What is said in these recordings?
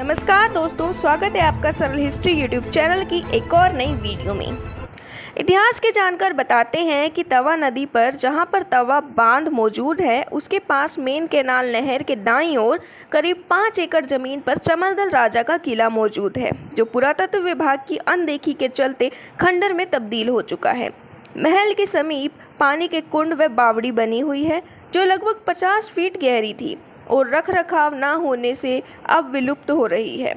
नमस्कार दोस्तों, स्वागत है आपका सरल हिस्ट्री यूट्यूब चैनल की एक और नई वीडियो में। इतिहास के जानकार बताते हैं कि तवा नदी पर जहां पर तवा बांध मौजूद है उसके पास मेन कैनाल नहर के दाईं ओर करीब 5 एकड़ जमीन पर चमरदल राजा का किला मौजूद है, जो पुरातत्व विभाग की अनदेखी के चलते खंडर में तब्दील हो चुका है। महल के समीप पानी के कुंड व बावड़ी बनी हुई है जो लगभग 50 फीट गहरी थी और रखरखाव न होने से अब विलुप्त हो रही है।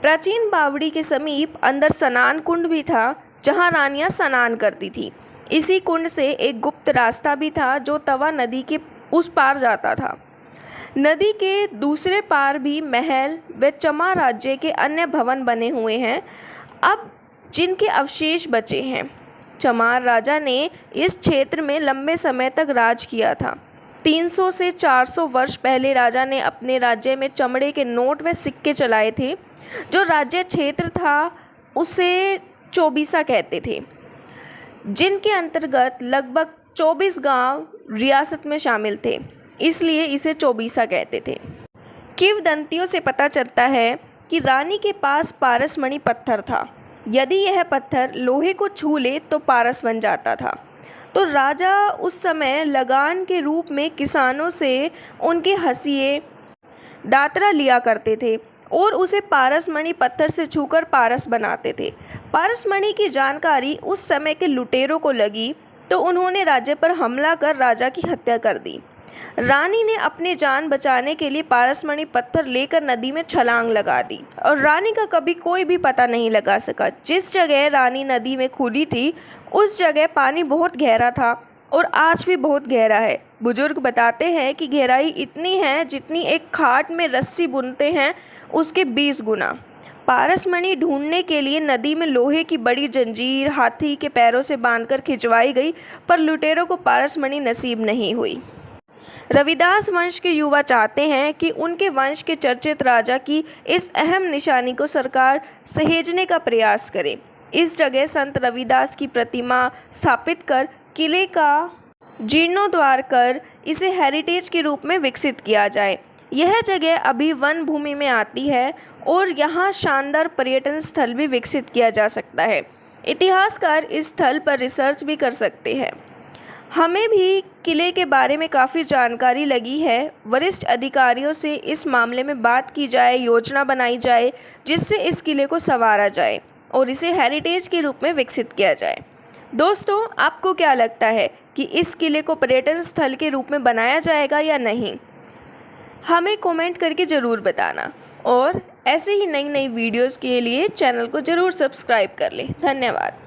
प्राचीन बावड़ी के समीप अंदर स्नान कुंड भी था जहां रानियां स्नान करती थी। इसी कुंड से एक गुप्त रास्ता भी था जो तवा नदी के उस पार जाता था। नदी के दूसरे पार भी महल व चमा राज्य के अन्य भवन बने हुए हैं, अब जिनके अवशेष बचे हैं। चमार राजा ने इस क्षेत्र में लंबे समय तक राज किया था। 300 से 400 वर्ष पहले राजा ने अपने राज्य में चमड़े के नोट व सिक्के चलाए थे। जो राज्य क्षेत्र था उसे चौबीसा कहते थे, जिनके अंतर्गत लगभग 24 गांव रियासत में शामिल थे, इसलिए इसे चौबीसा कहते थे। किंवदंतियों से पता चलता है कि रानी के पास पारसमणि पत्थर था। यदि यह पत्थर लोहे को छू ले तो पारस बन जाता था। तो राजा उस समय लगान के रूप में किसानों से उनके हंसिए दातरा लिया करते थे और उसे पारसमणि पत्थर से छूकर पारस बनाते थे। पारसमणि की जानकारी उस समय के लुटेरों को लगी तो उन्होंने राज्य पर हमला कर राजा की हत्या कर दी। रानी ने अपनी जान बचाने के लिए पारसमणि पत्थर लेकर नदी में छलांग लगा दी और रानी का कभी कोई भी पता नहीं लगा सका। जिस जगह रानी नदी में कूदी थी उस जगह पानी बहुत गहरा था और आज भी बहुत गहरा है। बुजुर्ग बताते हैं कि गहराई इतनी है जितनी एक खाट में रस्सी बुनते हैं उसके 20 गुना। पारसमणि ढूंढने के लिए नदी में लोहे की बड़ी जंजीर हाथी के पैरों से बांधकर खिंचवाई गई, पर लुटेरों को पारसमणि नसीब नहीं हुई। रविदास वंश के युवा चाहते हैं कि उनके वंश के चर्चित राजा की इस अहम निशानी को सरकार सहेजने का प्रयास करे। इस जगह संत रविदास की प्रतिमा स्थापित कर किले का जीर्णोद्धार कर इसे हेरिटेज के रूप में विकसित किया जाए। यह जगह अभी वन भूमि में आती है और यहाँ शानदार पर्यटन स्थल भी विकसित किया जा सकता है। इतिहासकार इस स्थल पर रिसर्च भी कर सकते हैं। हमें भी किले के बारे में काफ़ी जानकारी लगी है। वरिष्ठ अधिकारियों से इस मामले में बात की जाए, योजना बनाई जाए जिससे इस किले को संवारा जाए और इसे हेरिटेज के रूप में विकसित किया जाए। दोस्तों, आपको क्या लगता है कि इस किले को पर्यटन स्थल के रूप में बनाया जाएगा या नहीं? हमें कमेंट करके ज़रूर बताना और ऐसे ही नई नई वीडियोज़ के लिए चैनल को ज़रूर सब्सक्राइब कर लें। धन्यवाद।